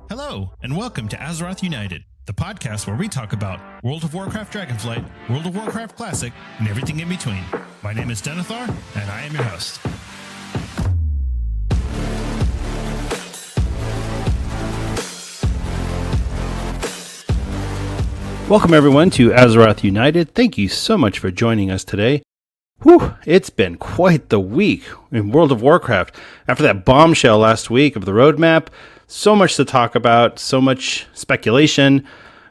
Hello, and welcome to Azeroth United, the podcast where we talk about World of Warcraft Dragonflight, World of Warcraft Classic, and everything in between. My name is Denethor, and I am your host. Welcome everyone to Azeroth United. Thank you so much for joining us today. Whew, it's been quite the week in World of Warcraft. After that bombshell last week of the roadmap, so much to talk about, so much speculation.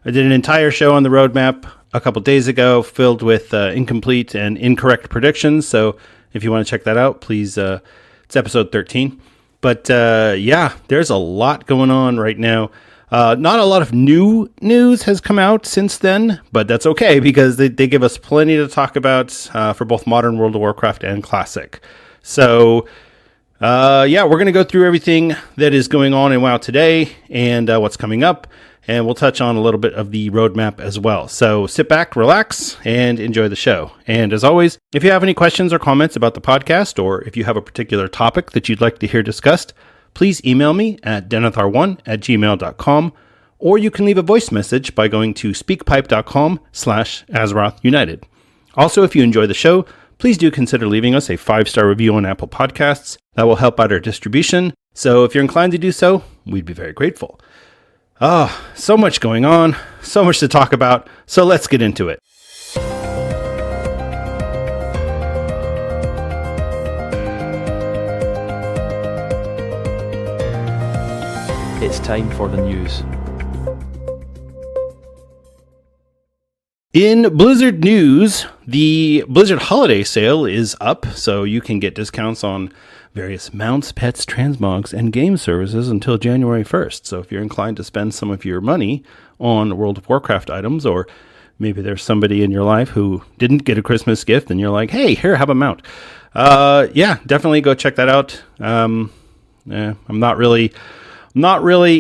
I did an entire show on the roadmap a couple days ago filled with incomplete and incorrect predictions. So if you want to check that out, please, it's episode 13. But yeah, there's a lot going on right now. Not a lot of new news has come out since then, but that's okay because they give us plenty to talk about for both modern World of Warcraft and Classic. So yeah, we're going to go through everything that is going on in WoW today and what's coming up, and we'll touch on a little bit of the roadmap as well. So sit back, relax, and enjoy the show. And as always, if you have any questions or comments about the podcast, or if you have a particular topic that you'd like to hear discussed, please email me at denethor1@gmail.com, or you can leave a voice message by going to speakpipe.com/AzerothUnited. Also, if you enjoy the show, please do consider leaving us a 5-star review on Apple Podcasts. That will help out our distribution. So if you're inclined to do so, we'd be very grateful. So much going on, so much to talk about. So let's get into it. It's time for the news. In Blizzard news, the Blizzard holiday sale is up, so you can get discounts on various mounts, pets, transmogs, and game services until January 1st. So if you're inclined to spend some of your money on World of Warcraft items, or maybe there's somebody in your life who didn't get a Christmas gift and you're like, hey, here, have a mount. Yeah, definitely go check that out. I'm not really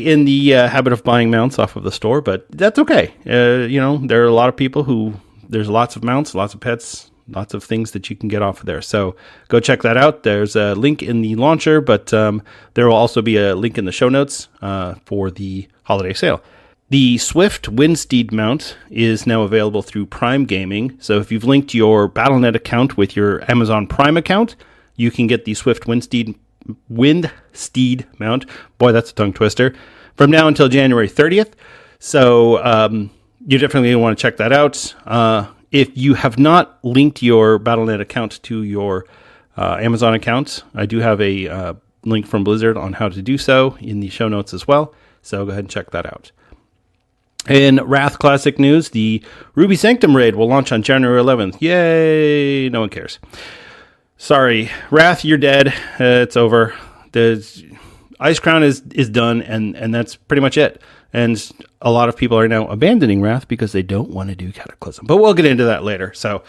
in the habit of buying mounts off of the store, but that's okay. You know, there are a lot of people who, there's lots of mounts, lots of pets, lots of things that you can get off of there. So go check that out. There's a link in the launcher, but there will also be a link in the show notes for the holiday sale. The Swift Windsteed mount is now available through Prime Gaming. So if you've linked your Battle.net account with your Amazon Prime account, you can get the Swift Windsteed mount. Boy, that's a tongue twister. From now until January 30th. So you definitely want to check that out. If you have not linked your Battle.net account to your Amazon account, I do have a link from Blizzard on how to do so in the show notes as well. So go ahead and check that out. In Wrath Classic news, the Ruby Sanctum raid will launch on January 11th. Yay! No one cares. Sorry, Wrath, you're dead. It's over. The Ice Crown is done, and that's pretty much it. And a lot of people are now abandoning Wrath because they don't want to do Cataclysm. But we'll get into that later. So,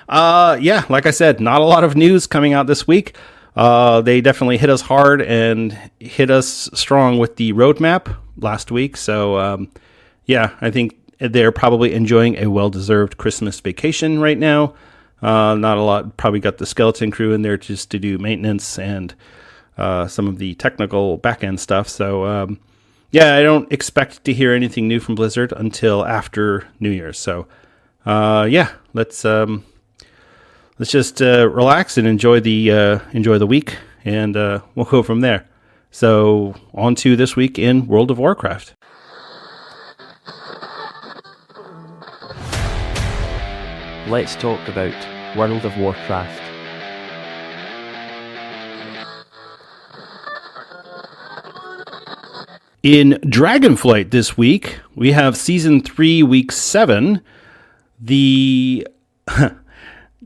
yeah, like I said, not a lot of news coming out this week. They definitely hit us hard and hit us strong with the roadmap last week. So, yeah, I think they're probably enjoying a well-deserved Christmas vacation right now. Not a lot. Probably got the skeleton crew in there just to do maintenance and some of the technical back-end stuff. So, yeah, I don't expect to hear anything new from Blizzard until after New Year's. So, yeah, let's just relax and enjoy the week, and we'll go from there. So, on to this week in World of Warcraft. Let's talk about World of Warcraft. In Dragonflight this week, we have Season 3, Week 7. The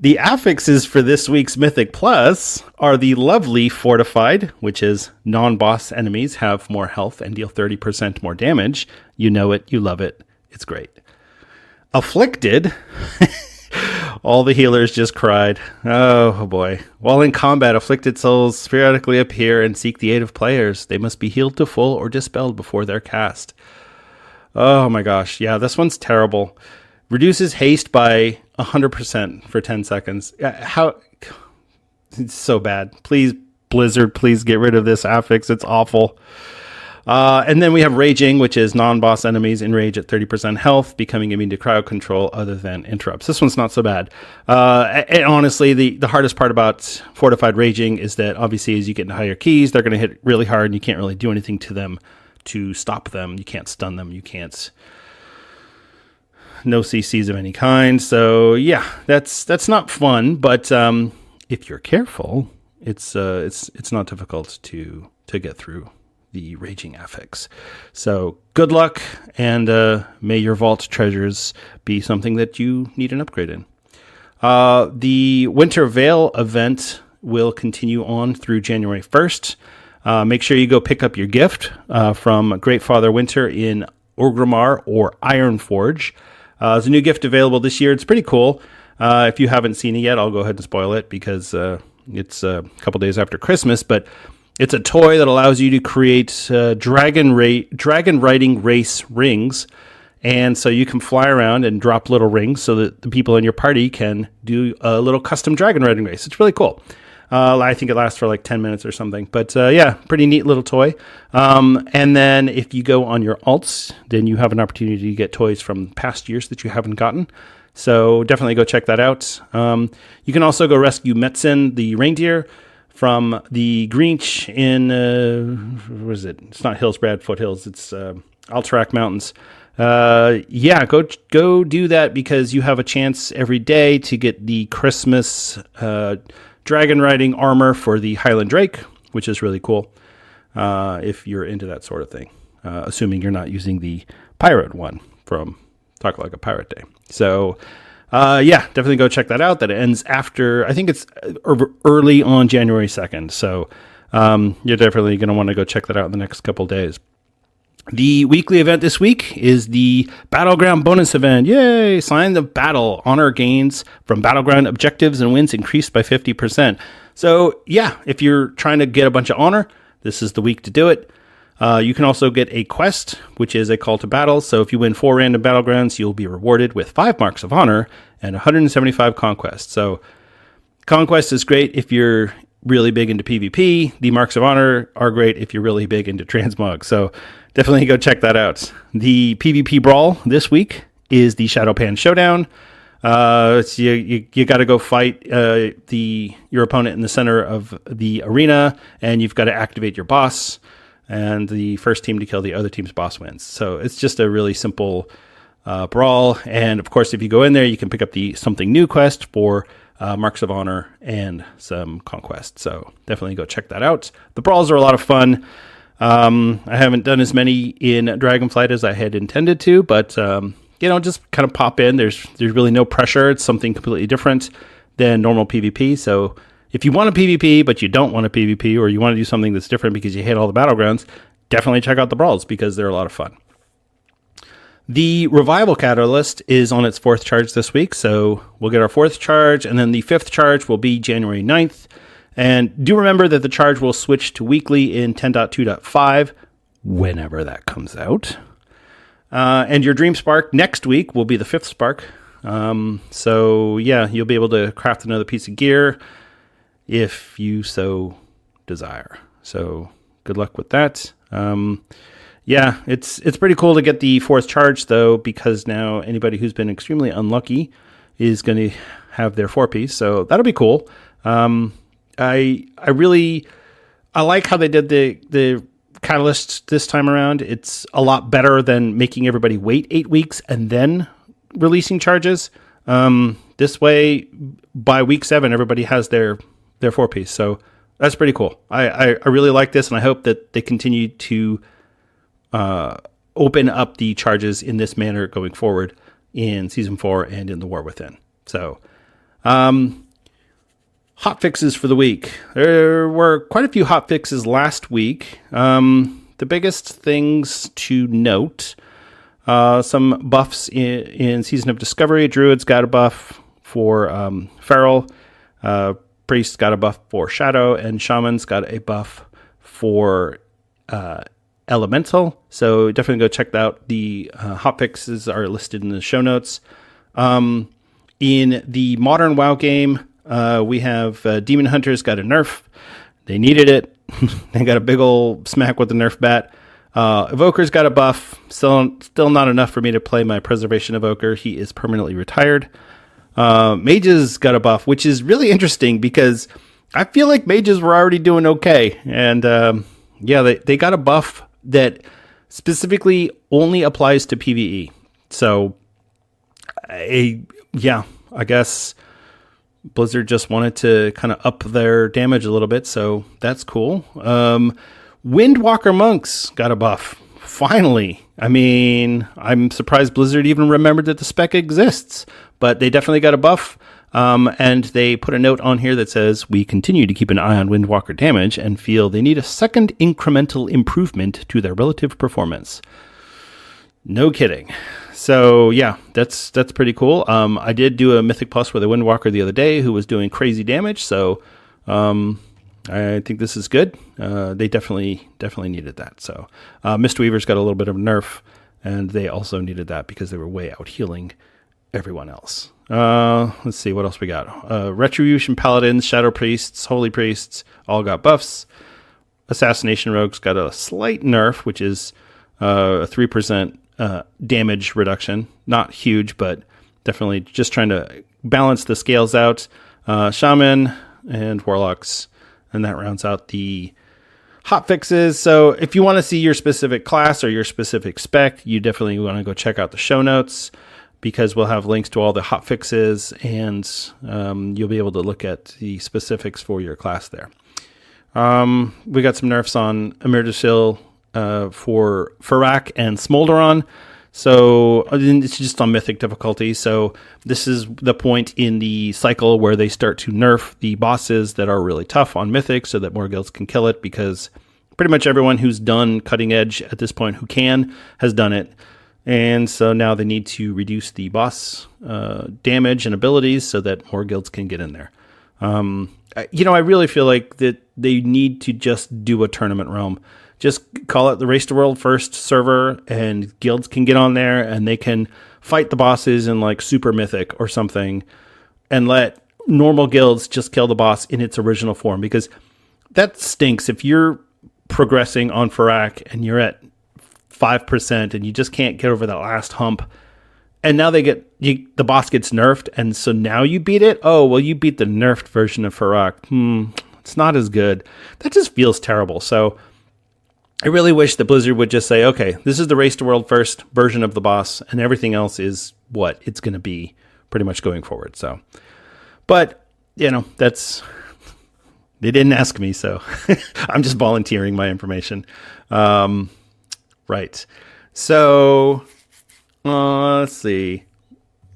affixes for this week's Mythic Plus are the lovely Fortified, which is non-boss enemies have more health and deal 30% more damage. You know it, you love it, it's great. Afflicted... All the healers just cried. Oh boy. While in combat, afflicted souls periodically appear and seek the aid of players. They must be healed to full or dispelled before they're cast. Oh my gosh. Yeah, this one's terrible. Reduces haste by 100% for 10 seconds. How? It's so bad. Please, Blizzard, please get rid of this affix. It's awful. And then we have Raging, which is non-boss enemies enrage at 30% health, becoming immune to crowd control other than interrupts. This one's not so bad. And honestly, the hardest part about Fortified Raging is that obviously as you get into higher keys, they're going to hit really hard and you can't really do anything to them to stop them. You can't stun them. You can't... No CCs of any kind. So yeah, that's not fun, but if you're careful, it's not difficult to get through the Raging affix. So good luck, and may your vault treasures be something that you need an upgrade in. The Winter Veil event will continue on through January 1st. Make sure you go pick up your gift from Great Father Winter in Orgrimmar or Ironforge. There's a new gift available this year. It's pretty cool. If you haven't seen it yet, I'll go ahead and spoil it because it's a couple days after Christmas, but it's a toy that allows you to create dragon riding race rings. And so you can fly around and drop little rings so that the people in your party can do a little custom dragon riding race. It's really cool. I think it lasts for like 10 minutes or something. But yeah, pretty neat little toy. And then if you go on your alts, then you have an opportunity to get toys from past years that you haven't gotten. So definitely go check that out. You can also go rescue Metzen, the reindeer, from the Grinch in, what is it? It's not Hillsbrad Foothills. It's Alterac Mountains. Yeah, go do that because you have a chance every day to get the Christmas dragon riding armor for the Highland Drake, which is really cool if you're into that sort of thing, assuming you're not using the pirate one from Talk Like a Pirate Day. So yeah, definitely go check that out. That ends after, I think it's early on January 2nd. So you're definitely going to want to go check that out in the next couple days. The weekly event this week is the Battleground bonus event. Yay! Sign the battle. Honor gains from Battleground objectives and wins increased by 50%. So yeah, if you're trying to get a bunch of honor, this is the week to do it. You can also get a quest, which is a call to battle. So if you win 4 random battlegrounds, you'll be rewarded with 5 marks of honor and 175 conquest. So conquest is great if you're really big into PvP. The marks of honor are great if you're really big into transmog. So definitely go check that out. The PvP brawl this week is the Shadowpan Showdown. So you got to go fight your opponent in the center of the arena, and you've got to activate your boss. And the first team to kill the other team's boss wins. So it's just a really simple brawl. And of course, if you go in there, you can pick up the Something New quest for marks of honor and some conquest. So definitely go check that out. The brawls are a lot of fun. I haven't done as many in Dragonflight as I had intended to, but just kind of pop in. There's really no pressure. It's something completely different than normal PvP. So if you want a PvP, but you don't want a PvP, or you want to do something that's different because you hate all the battlegrounds, definitely check out the brawls because they're a lot of fun. The Revival Catalyst is on its 4th charge this week, so we'll get our 4th charge, and then the 5th charge will be January 9th. And do remember that the charge will switch to weekly in 10.2.5, whenever that comes out. And your Dream Spark next week will be the 5th Spark. So yeah, you'll be able to craft another piece of gear if you so desire. So good luck with that. Yeah, it's pretty cool to get the 4th charge though, because now anybody who's been extremely unlucky is going to have their 4-piece. So that'll be cool. I like how they did the catalyst this time around. It's a lot better than making everybody wait 8 weeks and then releasing charges. This way, by week 7, everybody has their 4-piece. So that's pretty cool. I really like this, and I hope that they continue to open up the charges in this manner going forward in Season 4 and in The War Within. So, hotfixes for the week. There were quite a few hotfixes last week. The biggest things to note, some buffs in Season of Discovery. Druids got a buff for Feral. Priests got a buff for Shadow, and Shamans got a buff for Elemental. So definitely go check that out. The hotfixes are listed in the show notes. In the modern WoW game, we have Demon Hunters got a nerf. They needed it. They got a big old smack with the nerf bat. Evoker's got a buff. Still not enough for me to play my Preservation Evoker. He is permanently retired. Mages got a buff, which is really interesting because I feel like mages were already doing okay. And they got a buff that specifically only applies to PvE. So, I guess Blizzard just wanted to kind of up their damage a little bit. So that's cool. Windwalker Monks got a buff. Finally. I mean, I'm surprised Blizzard even remembered that the spec exists, but they definitely got a buff. And they put a note on here that says, we continue to keep an eye on Windwalker damage and feel they need a second incremental improvement to their relative performance. No kidding. So yeah, that's pretty cool. I did do a Mythic Plus with a Windwalker the other day who was doing crazy damage. So, I think this is good. They definitely needed that. So, Mistweaver's got a little bit of a nerf, and they also needed that because they were way out healing everyone else. Let's see what else we got. Retribution Paladins, Shadow Priests, Holy Priests all got buffs. Assassination Rogues got a slight nerf, which is a 3% damage reduction. Not huge, but definitely just trying to balance the scales out. Shaman and Warlocks. And that rounds out the hotfixes. So if you want to see your specific class or your specific spec, you definitely want to go check out the show notes because we'll have links to all the hotfixes and you'll be able to look at the specifics for your class there. We got some nerfs on Emirdasil for Farak and Smolderon. So it's just on Mythic difficulty. So this is the point in the cycle where they start to nerf the bosses that are really tough on Mythic so that more guilds can kill it, because pretty much everyone who's done Cutting Edge at this point who can has done it. And so now they need to reduce the boss damage and abilities so that more guilds can get in there. I really feel like that they need to just do a tournament realm. Just call it the Race to World First server, and guilds can get on there and they can fight the bosses in like Super Mythic or something, and let normal guilds just kill the boss in its original form, because that stinks. If you're progressing on Farak and you're at 5% and you just can't get over that last hump, and now the boss gets nerfed, and so now you beat it. Oh, well, you beat the nerfed version of Farak. It's not as good. That just feels terrible. So I really wish that Blizzard would just say, okay, this is the Race to World First version of the boss, and everything else is what it's going to be pretty much going forward. So, but, they didn't ask me, so I'm just volunteering my information. Right. So, let's see.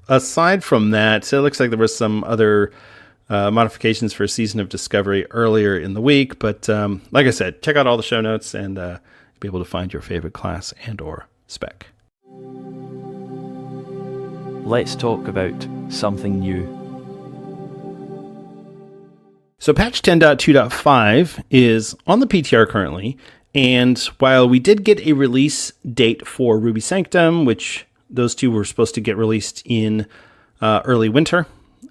Aside from that, so it looks like there was some other modifications for Season of Discovery earlier in the week. But like I said, check out all the show notes and be able to find your favorite class and or spec. Let's talk about something new. So patch 10.2.5 is on the PTR currently. And while we did get a release date for Ruby Sanctum, which those two were supposed to get released in early winter,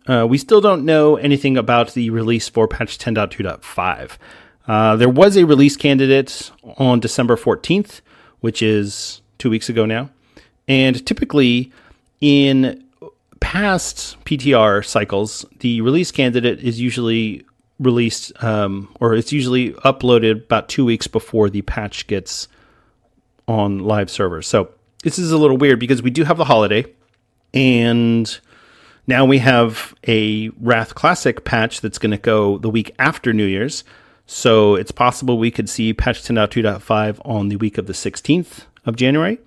we still don't know anything about the release for patch 10.2.5. There was a release candidate on December 14th, which is 2 weeks ago now. And typically in past PTR cycles, the release candidate is usually released, or it's usually uploaded about 2 weeks before the patch gets on live servers. So this is a little weird because we do have the holiday, and now we have a Wrath Classic patch that's going to go the week after New Year's. So it's possible we could see patch 10.2.5 on the week of the 16th of January.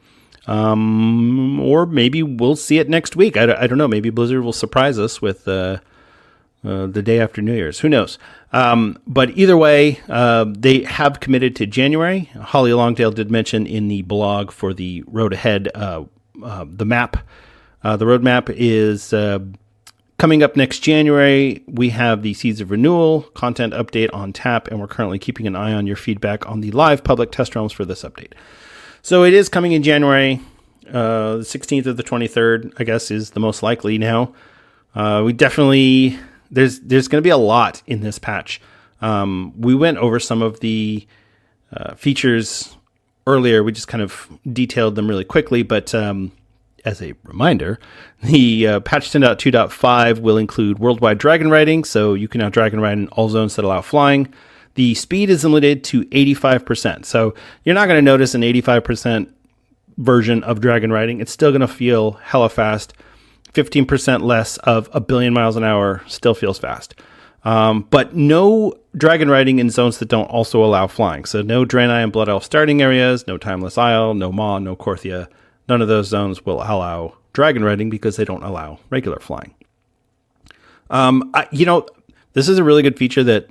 Or maybe we'll see it next week. I don't know. Maybe Blizzard will surprise us with the day after New Year's. Who knows? But either way, they have committed to January. Holly Longdale did mention in the blog for the road ahead, the map. The roadmap is coming up next January. We have the Seeds of Renewal content update on tap, and we're currently keeping an eye on your feedback on the live public test realms for this update. So it is coming in January. The 16th or the 23rd, I guess, is the most likely now. We definitely... There's going to be a lot in this patch. We went over some of the features earlier. We just kind of detailed them really quickly, but as a reminder, the patch 10.2.5 will include worldwide dragon riding, so you can now dragon ride in all zones that allow flying. The speed is limited to 85%, so you're not going to notice an 85% version of dragon riding. It's still going to feel hella fast. 15% less of a billion miles an hour still feels fast. But no dragon riding in zones that don't also allow flying. So no Draenei and Blood Elf starting areas, no Timeless Isle, no Maw, no Korthia. None of those zones will allow dragon riding because they don't allow regular flying. This is a really good feature that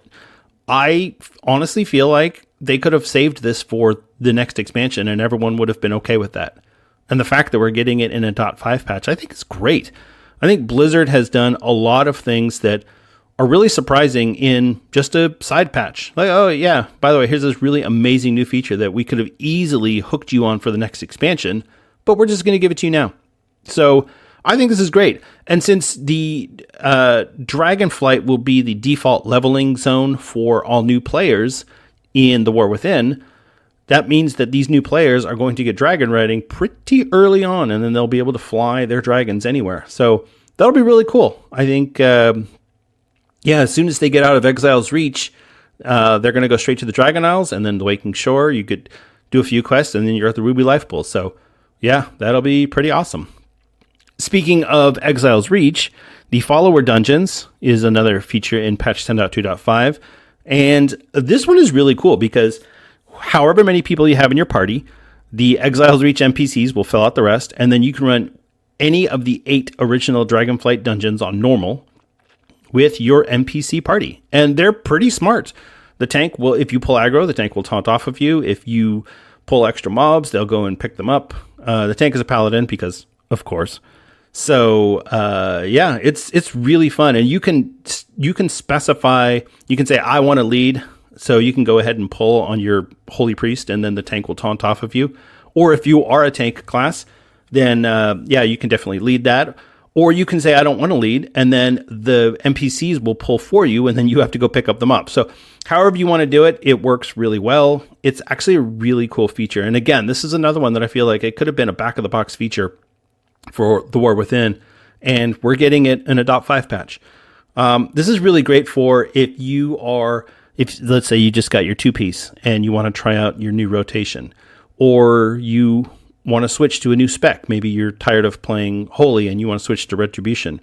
I honestly feel like they could have saved this for the next expansion and everyone would have been okay with that. And the fact that we're getting it in a .5 patch, I think is great. I think Blizzard has done a lot of things that are really surprising in just a side patch. Like, oh yeah, by the way, here's this really amazing new feature that we could have easily hooked you on for the next expansion, but we're just going to give it to you now. So I think this is great. And since the Dragonflight will be the default leveling zone for all new players in the War Within, that means that these new players are going to get dragon riding pretty early on, and then they'll be able to fly their dragons anywhere. So that'll be really cool. I think, as soon as they get out of Exile's Reach, they're going to go straight to the Dragon Isles, and then the Waking Shore, you could do a few quests, and then you're at the Ruby Life Pool. So yeah, that'll be pretty awesome. Speaking of Exile's Reach, the Follower Dungeons is another feature in patch 10.2.5. And this one is really cool because however many people you have in your party, the Exile's Reach NPCs will fill out the rest, and then you can run any of the 8 original Dragonflight dungeons on normal with your NPC party. And they're pretty smart. The tank will, if you pull aggro, the tank will taunt off of you. If you pull extra mobs, they'll go and pick them up. The tank is a paladin because, of course. So it's really fun, and you can specify. You can say I want to lead, so you can go ahead and pull on your holy priest, and then the tank will taunt off of you. Or if you are a tank class, then you can definitely lead that. Or you can say I don't want to lead, and then the NPCs will pull for you, and then you have to go pick up them up. So however you want to do it, it works really well. It's actually a really cool feature. And again, this is another one that I feel like it could have been a back of the box feature for the War Within, and we're getting it in a .5 patch. This is really great for if let's say you just got your 2-piece and you want to try out your new rotation, or you want to switch to a new spec. Maybe you're tired of playing Holy and you want to switch to Retribution.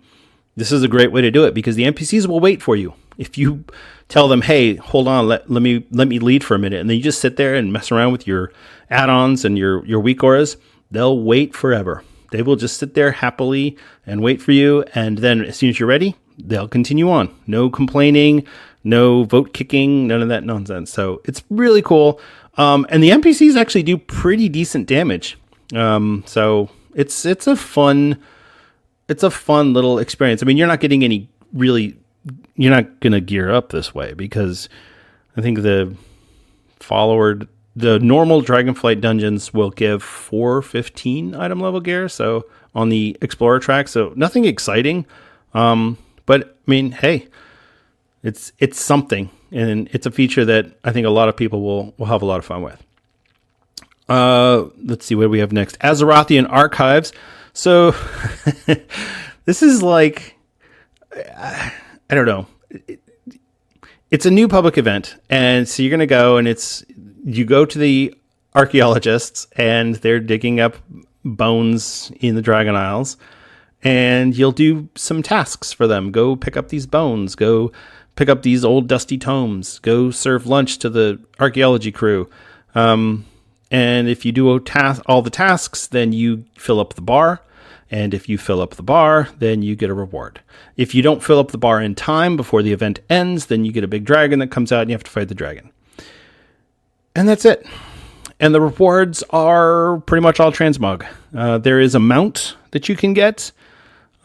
This is a great way to do it because the NPCs will wait for you. If you tell them, hey, hold on, let me lead for a minute, and then you just sit there and mess around with your add-ons and your weak auras, they'll wait forever. They will just sit there happily and wait for you, and then as soon as you're ready, they'll continue on. No complaining, no vote kicking, none of that nonsense. So it's really cool. And the NPCs actually do pretty decent damage. So it's a fun little experience. I mean, you're not going to gear up this way because I think the normal Dragonflight dungeons will give 415 item level gear. So on the Explorer track, so nothing exciting. But I mean, hey, it's something, and it's a feature that I think a lot of people will have a lot of fun with. Let's see what we have next. Azerothian Archives. So this is like, I don't know. It's a new public event, and so you're going to go, and you go to the archaeologists, and they're digging up bones in the Dragon Isles, and you'll do some tasks for them. Go pick up these bones. Go pick up these old dusty tomes. Go serve lunch to the archaeology crew. And if you do all the tasks, then you fill up the bar. And if you fill up the bar, then you get a reward. If you don't fill up the bar in time before the event ends, then you get a big dragon that comes out and you have to fight the dragon. And that's it. And the rewards are pretty much all transmog. There is a mount that you can get,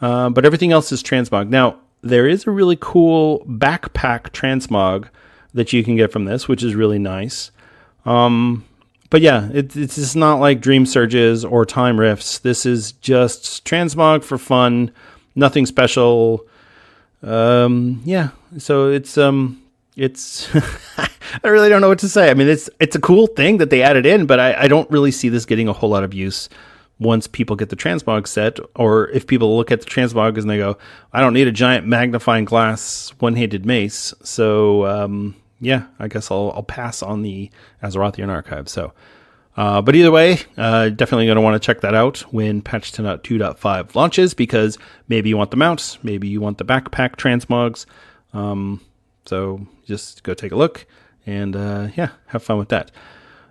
but everything else is transmog. Now, there is a really cool backpack transmog that you can get from this, which is really nice. But yeah, it's just not like Dream Surges or Time Rifts. This is just transmog for fun, nothing special. So it's it's I really don't know what to say. I mean, it's a cool thing that they added in, but I don't really see this getting a whole lot of use once people get the transmog set, or if people look at the transmog and they go, I don't need a giant magnifying glass one-handed mace. So yeah, I guess I'll pass on the Azerothian archive. So, but either way, definitely going to want to check that out when patch 2.5 launches, because maybe you want the mounts, maybe you want the backpack transmogs. So just go take a look and yeah, have fun with that.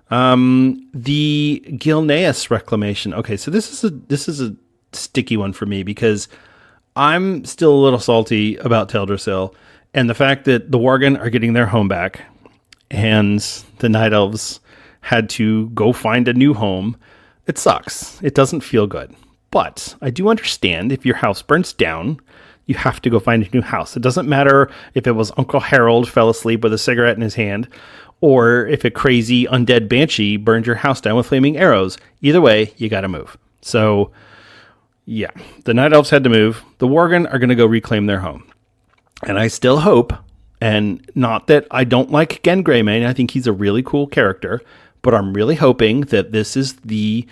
The Gilneas reclamation. Okay, so this is a sticky one for me, because I'm still a little salty about Teldrassil and the fact that the Worgen are getting their home back and the Night Elves had to go find a new home. It sucks. It doesn't feel good. But I do understand if your house burns down, you have to go find a new house. It doesn't matter if it was Uncle Harold fell asleep with a cigarette in his hand, or if a crazy undead banshee burned your house down with flaming arrows. Either way, you got to move. So, yeah, the Night Elves had to move. The Worgen are going to go reclaim their home. And I still hope, and not that I don't like Gen Greymane, I think he's a really cool character, but I'm really hoping that this is the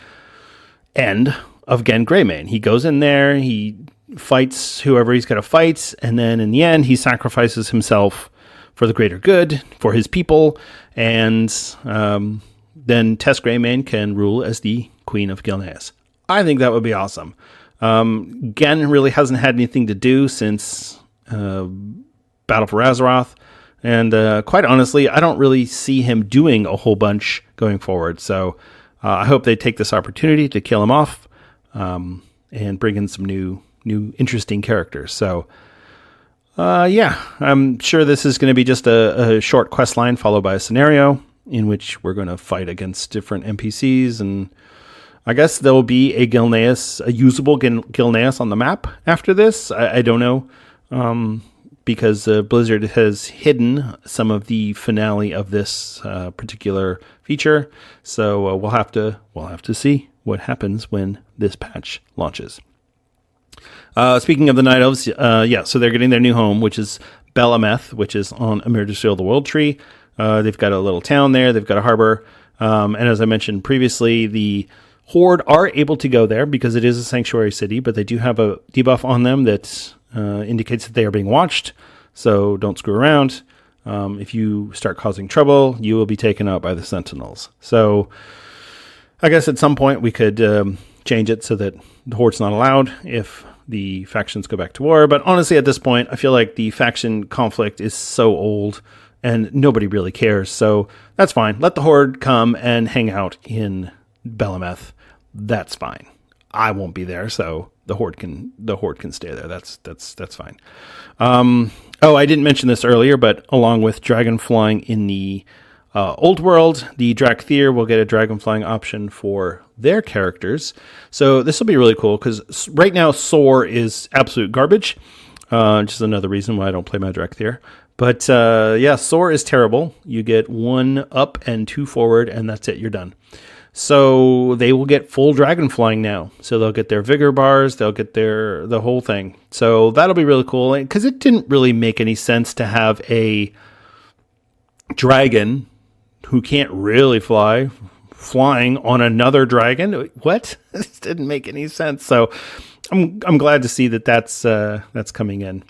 end of Gen Greymane. He goes in there, he fights whoever he's got to fight, and then in the end, he sacrifices himself for the greater good, for his people, and then Tess Greymane can rule as the Queen of Gilneas. I think that would be awesome. Gen really hasn't had anything to do since Battle for Azeroth, and quite honestly, I don't really see him doing a whole bunch going forward, so I hope they take this opportunity to kill him off and bring in some new interesting characters. So yeah, I'm sure this is going to be just a short quest line followed by a scenario in which we're going to fight against different NPCs, and I guess there will be a usable Gilneas on the map after this. I don't know, because Blizzard has hidden some of the finale of this particular feature, so we'll have to see what happens when this patch launches. Speaking of the Night Elves, yeah, so they're getting their new home, which is Belameth, which is on Emirdasil, the World Tree. They've got a little town there. They've got a harbor. And as I mentioned previously, the Horde are able to go there because it is a sanctuary city, but they do have a debuff on them that indicates that they are being watched. So don't screw around. If you start causing trouble, you will be taken out by the Sentinels. So I guess at some point we could change it so that the Horde's not allowed if the factions go back to war. But honestly, at this point, I feel like the faction conflict is so old and nobody really cares. So that's fine. Let the Horde come and hang out in Belameth. That's fine. I won't be there, so the Horde can stay there. That's fine. Oh, I didn't mention this earlier, but along with dragon flying in the Old World, the Drakthir will get a dragon flying option for their characters. So this will be really cool, because right now Soar is absolute garbage. Just another reason why I don't play my Drakthir. But yeah, Soar is terrible. You get 1 up and 2 forward, and that's it. You're done. So they will get full dragon flying now. So they'll get their vigor bars. They'll get the whole thing. So that'll be really cool, because it didn't really make any sense to have a dragon who can't really flying on another dragon. What? This didn't make any sense. So I'm glad to see that's coming in.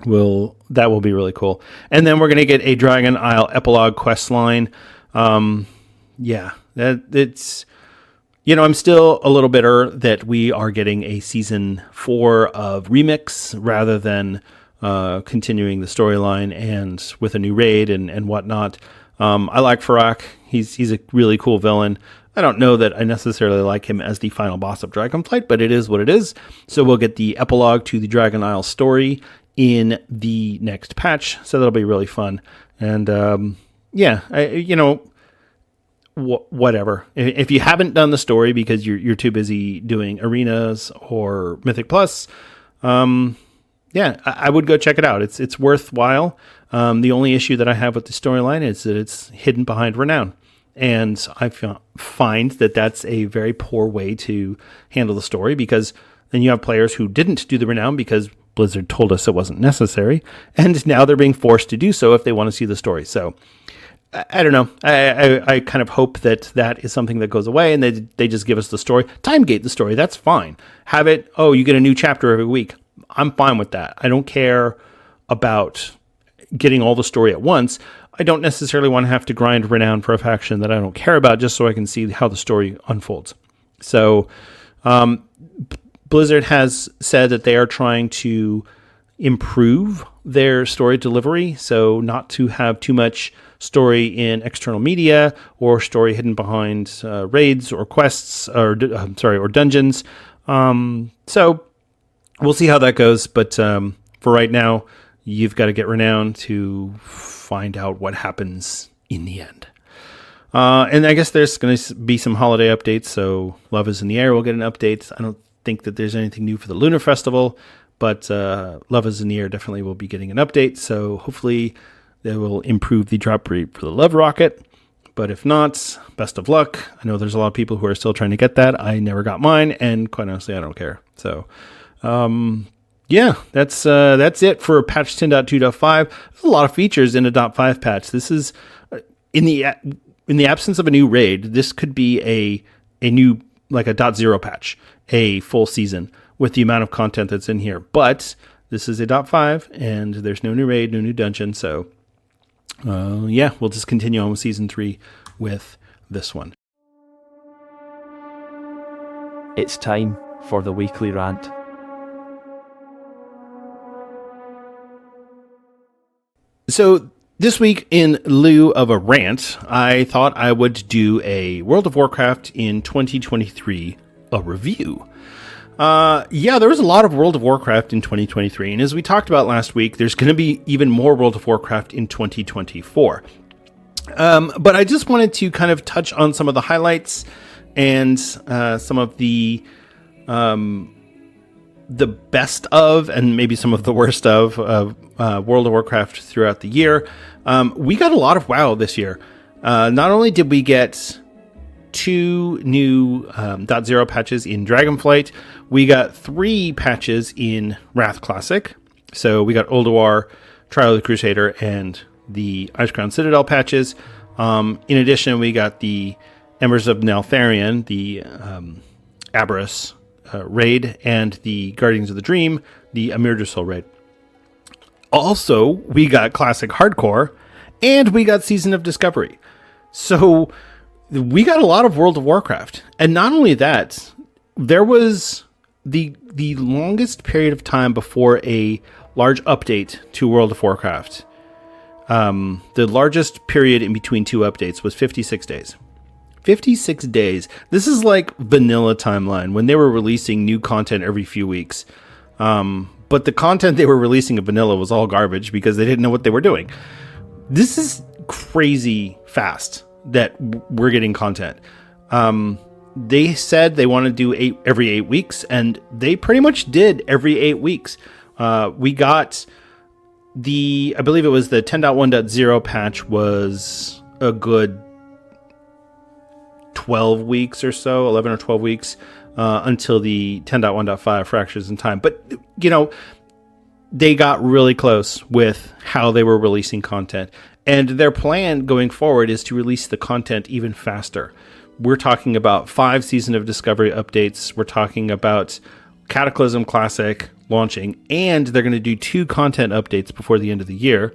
That will be really cool. And then we're going to get a Dragon Isle epilogue quest line. Yeah, it's, I'm still a little bitter that we are getting a season 4 of Remix rather than continuing the storyline and with a new raid and whatnot. I like Farak. He's a really cool villain. I don't know that I necessarily like him as the final boss of Dragonflight, but it is what it is. So we'll get the epilogue to the Dragon Isle story in the next patch. So that'll be really fun. And yeah, whatever. If you haven't done the story because you're too busy doing arenas or Mythic Plus, yeah, I would go check it out. It's worthwhile. The only issue that I have with the storyline is that it's hidden behind Renown. And I find that that's a very poor way to handle the story, because then you have players who didn't do the Renown because Blizzard told us it wasn't necessary, and now they're being forced to do so if they want to see the story. So I don't know. I kind of hope that is something that goes away and they just give us the story. Time gate the story. That's fine. Have it, you get a new chapter every week. I'm fine with that. I don't care about getting all the story at once. I don't necessarily want to have to grind renown for a faction that I don't care about just so I can see how the story unfolds. So Blizzard has said that they are trying to improve their story delivery, so not to have too much story in external media or story hidden behind raids or quests or dungeons. So we'll see how that goes, but for right now, you've got to get renown to find out what happens in the end. And I guess there's going to be some holiday updates, so Love is in the Air will get an update. I don't think that there's anything new for the Lunar Festival, but Love is in the Air definitely will be getting an update, so hopefully they will improve the drop rate for the Love Rocket. But if not, best of luck. I know there's a lot of people who are still trying to get that. I never got mine, and quite honestly, I don't care. So, yeah, that's it for patch 10.2.5. There's a lot of features in a .5 patch. This is in the absence of a new raid. This could be a new, like a .0 patch, a full season with the amount of content that's in here. But this is a .5, and there's no new raid, no new dungeon. So, yeah, we'll just continue on with season 3 with this one. It's time for the weekly rant. So this week, in lieu of a rant, I thought I would do a World of Warcraft in 2023, a review. Yeah, there was a lot of World of Warcraft in 2023, and as we talked about last week, there's going to be even more World of Warcraft in 2024. But I just wanted to kind of touch on some of the highlights and some of the best of and maybe some of the worst of World of Warcraft throughout the year. We got a lot of WoW this year. Not only did we get 2 new .0 patches in Dragonflight, we got 3 patches in Wrath Classic. So we got Ulduar, Trial of the Crusader, and the Icecrown Citadel patches. In addition, we got the Embers of Neltharion, the Aberrus raid, and the Guardians of the Dream, the Amir Dusul raid. Also, we got Classic Hardcore, and we got Season of Discovery. So we got a lot of World of Warcraft. And not only that, there was the longest period of time before a large update to World of Warcraft. The largest period in between 2 updates was 56 days. 56 days. This is like vanilla timeline when they were releasing new content every few weeks. But the content they were releasing in vanilla was all garbage because they didn't know what they were doing. This is crazy fast that we're getting content. They said they want to do every 8 weeks, and they pretty much did every 8 weeks. We got I believe it was the 10.1.0 patch was a good 12 weeks or so, 11 or 12 weeks, until the 10.1.5 Fractures in Time. But, they got really close with how they were releasing content. And their plan going forward is to release the content even faster. We're talking about 5 Season of Discovery updates. We're talking about Cataclysm Classic launching, and they're going to do 2 content updates before the end of the year.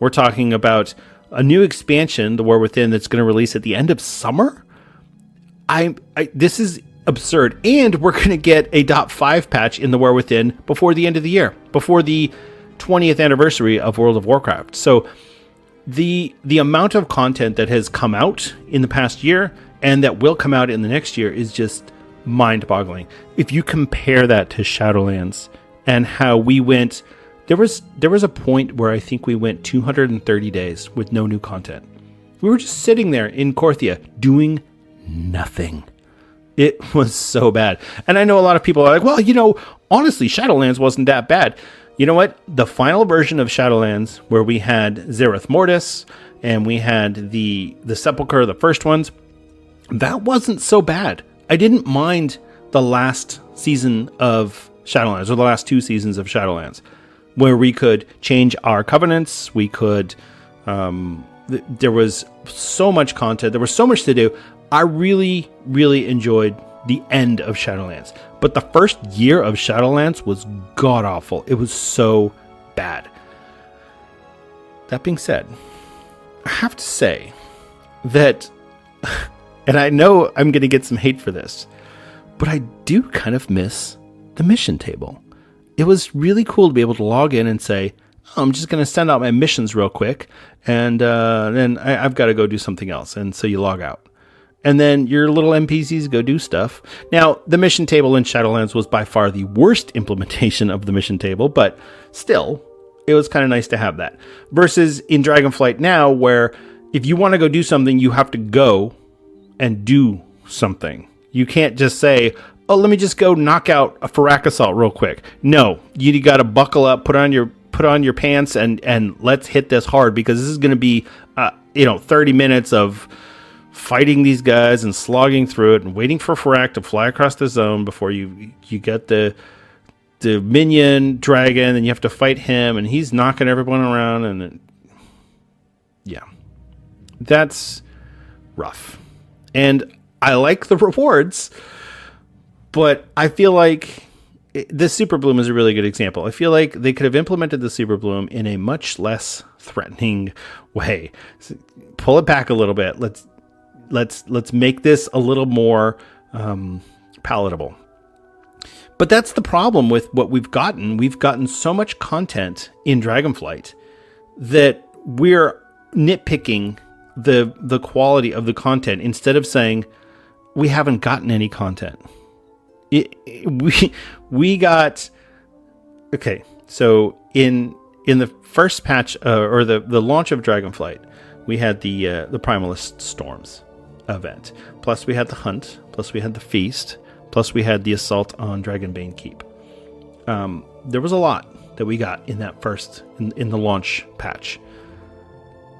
We're talking about a new expansion, The War Within, that's going to release at the end of summer. This is absurd. And we're going to get a .5 patch in The War Within before the end of the year, before the 20th anniversary of World of Warcraft. So the amount of content that has come out in the past year and that will come out in the next year is just mind-boggling. If you compare that to Shadowlands and how we went, there was a point where I think we went 230 days with no new content. We were just sitting there in Korthia doing nothing. It was so bad. And I know a lot of people are like, well, honestly, Shadowlands wasn't that bad. You know what? The final version of Shadowlands, where we had Zereth Mortis and we had the Sepulchre, the first ones, that wasn't so bad. I didn't mind the last season of Shadowlands, or the last 2 seasons of Shadowlands, where we could change our covenants. We could, there was so much content. There was so much to do. I really, really enjoyed the end of Shadowlands. But the first year of Shadowlands was god-awful. It was so bad. That being said, I have to say that, and I know I'm going to get some hate for this, but I do kind of miss the mission table. It was really cool to be able to log in and say, oh, I'm just going to send out my missions real quick, and then I've got to go do something else. And so you log out. And then your little NPCs go do stuff. Now, the mission table in Shadowlands was by far the worst implementation of the mission table, but still, it was kind of nice to have that. Versus in Dragonflight now, where if you want to go do something, you have to go and do something. You can't just say, oh, let me just go knock out a Farak Assault real quick. No, you got to buckle up, put on your pants, and let's hit this hard, because this is going to be 30 minutes of fighting these guys and slogging through it and waiting for Farak to fly across the zone before you get the minion dragon, and you have to fight him, and he's knocking everyone around, and that's rough. And I like the rewards, but I feel like this Super Bloom is a really good example. I feel like they could have implemented the Super Bloom in a much less threatening way. So pull it back a little bit. Let's make this a little more palatable. But that's the problem with what we've gotten. We've gotten so much content in Dragonflight that we're nitpicking the quality of the content instead of saying we haven't gotten any content. We got okay. So in the first patch or the launch of Dragonflight, we had the Primalist Storms event. Plus we had the Hunt. Plus we had the Feast. Plus we had the Assault on Dragonbane Keep. There was a lot that we got in that first in the launch patch.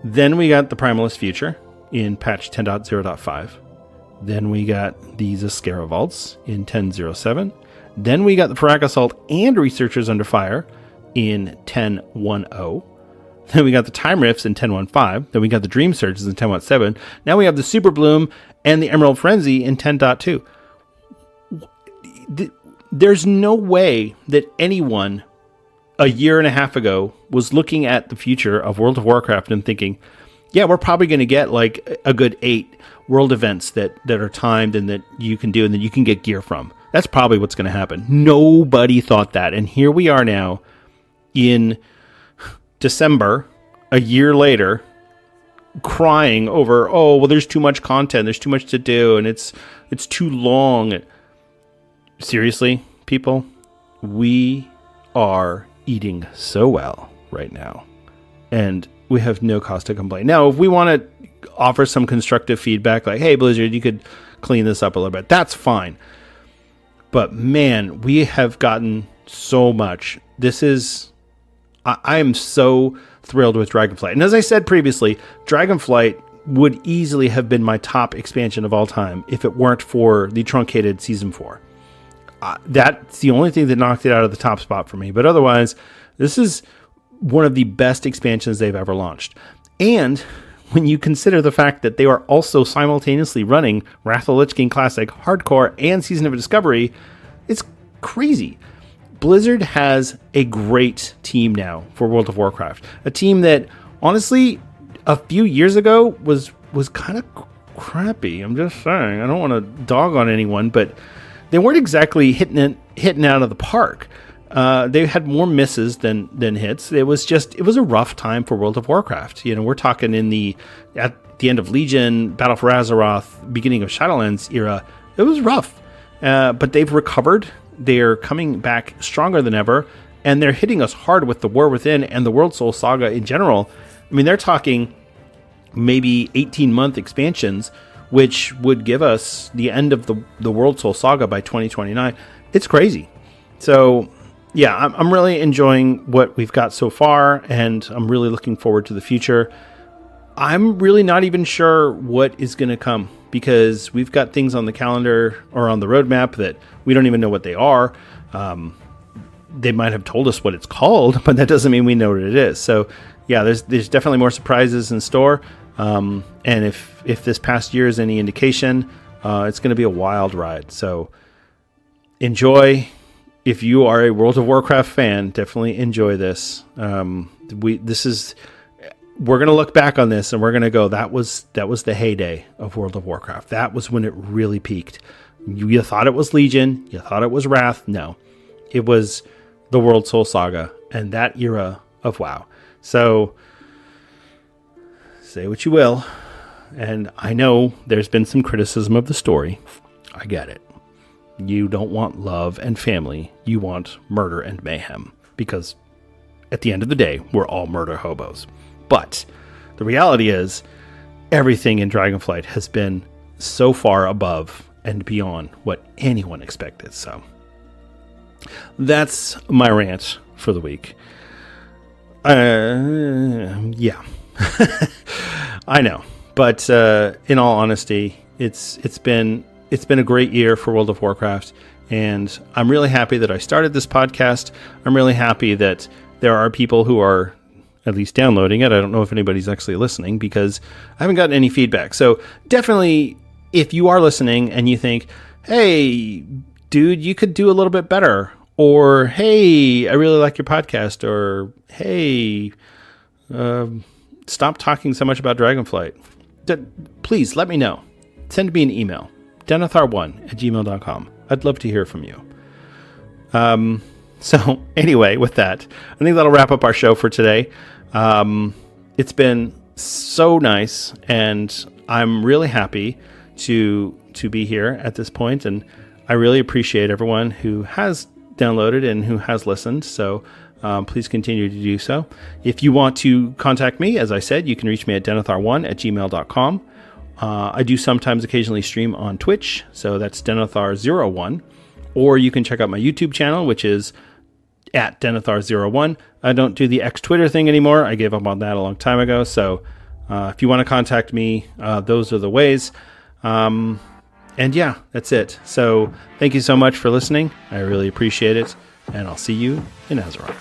Then we got the Primalist Future in patch 10.0.5. Then we got the Zascara Vaults in 10.0.7. Then we got the Farak Assault and Researchers Under Fire in 10.1.0. Then we got the Time Rifts in 10.1.5. Then we got the Dream Surges in 10.1.7. Now we have the Super Bloom and the Emerald Frenzy in 10.2. There's no way that anyone a year and a half ago was looking at the future of World of Warcraft and thinking, yeah, we're probably going to get like a good 8 world events that are timed and that you can do and that you can get gear from. That's probably what's going to happen. Nobody thought that. And here we are now in December, a year later, crying over, oh, well, there's too much content. There's too much to do. And it's too long. Seriously, people, we are eating so well right now, and we have no cause to complain. Now, if we want to offer some constructive feedback, like, hey, Blizzard, you could clean this up a little bit, that's fine. But man, we have gotten so much. I am so thrilled with Dragonflight. And as I said previously, Dragonflight would easily have been my top expansion of all time if it weren't for the truncated Season 4. That's the only thing that knocked it out of the top spot for me. But otherwise, this is one of the best expansions they've ever launched. And when you consider the fact that they are also simultaneously running Wrath of the Lich King Classic, Hardcore, and Season of Discovery, it's crazy. Blizzard has a great team now for World of Warcraft. A team that, honestly, a few years ago was kind of crappy. I'm just saying. I don't want to dog on anyone, but they weren't exactly hitting out of the park. They had more misses than hits. It was a rough time for World of Warcraft. You know, we're talking at the end of Legion, Battle for Azeroth, beginning of Shadowlands era. It was rough, but they've recovered. They're coming back stronger than ever, and they're hitting us hard with the War Within and the World Soul Saga in general. I mean, they're talking maybe 18-month expansions, which would give us the end of the World Soul Saga by 2029. It's crazy. So, yeah, I'm really enjoying what we've got so far, and I'm really looking forward to the future. I'm really not even sure what is going to come, because we've got things on the calendar or on the roadmap that we don't even know what they are. they might have told us what it's called, but that doesn't mean we know what it is. So yeah, there's definitely more surprises in store. And if this past year is any indication, it's going to be a wild ride. So enjoy. If you are a World of Warcraft fan, definitely enjoy this. We're going to look back on this and we're going to go, that was the heyday of World of Warcraft. That was when it really peaked. You thought it was Legion. You thought it was Wrath. No, it was the World Soul Saga and that era of WoW. So say what you will. And I know there's been some criticism of the story. I get it. You don't want love and family. You want murder and mayhem. Because at the end of the day, we're all murder hobos. But the reality is, everything in Dragonflight has been so far above and beyond what anyone expected. So that's my rant for the week. Yeah. I know. But in all honesty, it's been a great year for World of Warcraft, and I'm really happy that I started this podcast. I'm really happy that there are people who are at least downloading it. I don't know if anybody's actually listening because I haven't gotten any feedback. So definitely, if you are listening and you think, hey, dude, you could do a little bit better, or hey, I really like your podcast, or hey, stop talking so much about Dragonflight, please let me know. Send me an email, denethar1@gmail.com. I'd love to hear from you. So anyway, with that, I think that'll wrap up our show for today. It's been so nice, and I'm really happy to be here at this point, and I really appreciate everyone who has downloaded and who has listened. So please continue to do so. If you want to contact me, as I said, you can reach me at denethar1@gmail.com. I do sometimes occasionally stream on Twitch, so that's Denethar01. Or you can check out my YouTube channel, which is at Denethar01. I don't do the X Twitter thing anymore. I gave up on that a long time ago. So if you want to contact me, those are the ways. And yeah, that's it. So thank you so much for listening. I really appreciate it. And I'll see you in Azeroth.